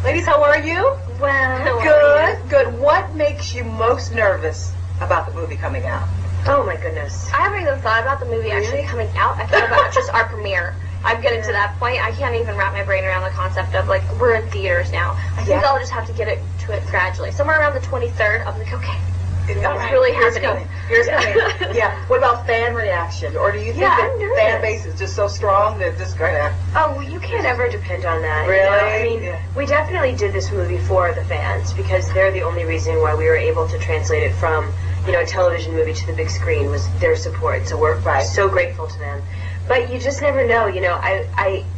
Ladies, how are you? Well, Good, good. What makes you most nervous about the movie coming out? Oh my goodness. I haven't even thought about the movie actually coming out. I thought about just our premiere. I'm getting to that point. I can't even wrap my brain around the concept of, like, we're in theaters now. I think I'll just have to get to it gradually. Somewhere around the 23rd, I'll be like, okay. It's really happening. Here's coming. Yeah. What about fan reaction? Or do you think the fan base is just so strong that it's just going to... Oh, well, you can't ever depend on that. Really? You know? I mean, we definitely did this movie for the fans because they're the only reason why we were able to translate it from, you know, a television movie to the big screen was their support. So we're so grateful to them. But you just never know, you know,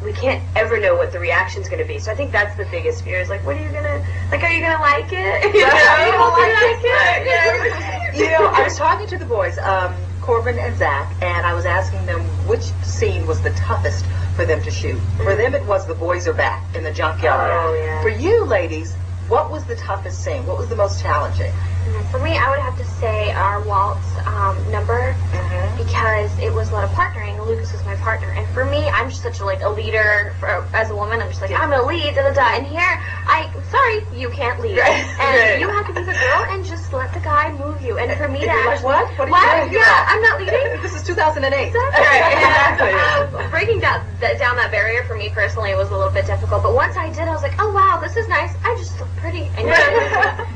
we can't ever know what the reaction's going to be. So I think that's the biggest fear is, like, what are you going to, like, are you going to like it? You know, you don't like it? You know, I was talking to the boys, Corbin and Zach, and I was asking them which scene was the toughest for them to shoot. For them, it was the boys are back in the junkyard. Oh, yeah. For you ladies, what was the toughest scene? What was the most challenging? For me, I would have to say our waltz number because it was a lot of partnering. Lucas was my partner, and for me, I'm just such a leader. As a woman, I'm just like I'm gonna lead, And here, sorry, you can't lead, and you have to be the girl and just let the guy move you. And for me, that what? What are you doing? Yeah, I'm not leading. This is 2008. Exactly. Breaking down that barrier for me personally was a little bit difficult, but once I did, I was like, oh wow, this is nice. I just look pretty, and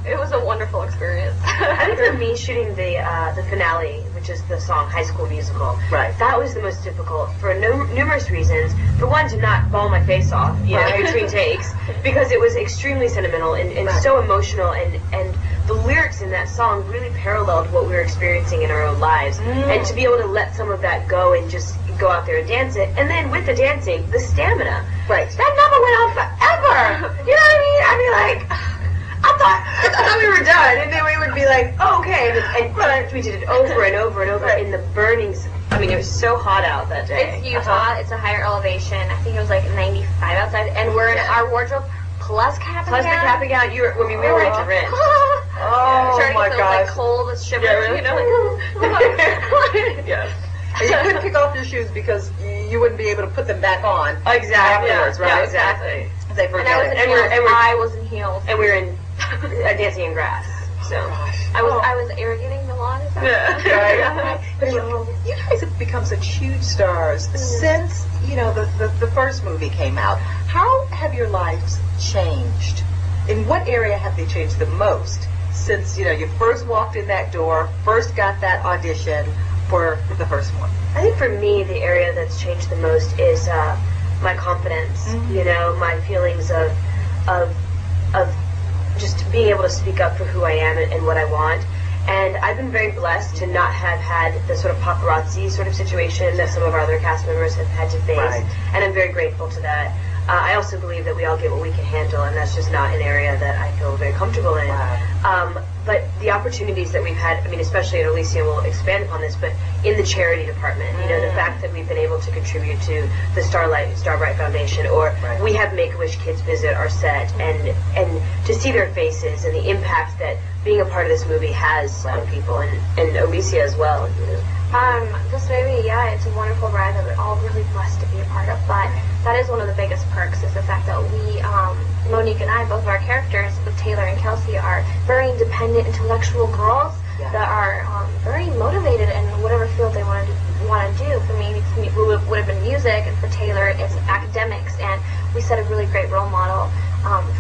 it was a wonderful experience. I think for me, shooting the finale, which is the song High School Musical, that was the most difficult for numerous reasons. For one, to not bawl my face off, you know, between takes, because it was extremely sentimental and so emotional, and the lyrics in that song really paralleled what we were experiencing in our own lives. And to be able to let some of that go and just go out there and dance it, and then with the dancing, the stamina. That number went on forever. You know what I mean? I mean, like, I thought we were done, and then we would be like, oh, okay, and we did it over and over and over in the burnings. I mean, it was so hot out that day. It's Utah. It's a higher elevation. I think it was like 95 outside, and we're in our wardrobe plus cap and gown. Plus the cap and gown. We were ready to rent. Oh my gosh. Like cold as shivers, you know. Yes. And you couldn't kick off your shoes because you wouldn't be able to put them back on. Exactly. Afterwards, right? Yeah, exactly. I was in heels. And we were in dancing in grass. So I was irrigating the lawn. But you guys have become such huge stars since the first movie came out. How have your lives changed? In what area have they changed the most since you first walked in that door, first got that audition for the first one? I think for me, the area that's changed the most is my confidence. You know, my feelings of just being able to speak up for who I am and what I want. And I've been very blessed to not have had the sort of paparazzi sort of situation that some of our other cast members have had to face. And I'm very grateful to that. I also believe that we all get what we can handle, and that's just not an area that I feel very comfortable in. But the opportunities that we've had, I mean, especially at Olesya, we'll expand upon this, but in the charity department, the fact that we've been able to contribute to the Starbright Foundation, or we have Make-A-Wish kids visit our set, and to see their faces and the impact that being a part of this movie has on people, and Olesya as well. This movie, it's a wonderful ride that we're all really blessed to be a part of, but that is one of the biggest perks is the fact that we, Monique and I, both of our characters with Taylor and Kelsey, are very independent, intellectual girls that are very motivated in whatever field they want to do. For me, it would have been music, and for Taylor, it's academics, and we set a really great role model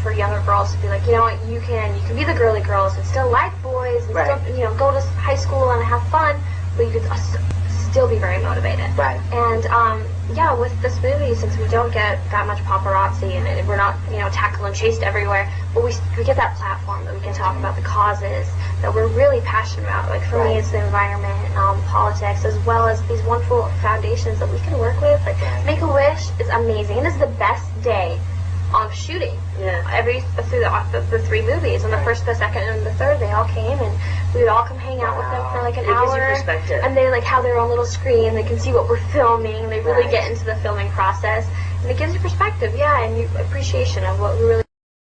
for younger girls to be like, you know what, you can be the girly girls and still like boys and still, go to high school and have fun, but you could still be very motivated. And with this movie, since we don't get that much paparazzi and we're not, tackled and chased everywhere, but we get that platform that we can talk about the causes that we're really passionate about. Like for me, it's the environment, politics, as well as these wonderful foundations that we can work with. Like Make-A-Wish is amazing. It is the best day of shooting. Through the three movies, and the first, the second, and the third, they all came, and we would all come hang out with them for like an hour. Gives you perspective. And they have their own little screen. They can see what we're filming. They really get into the filming process, and it gives you perspective, and you appreciation of what we really.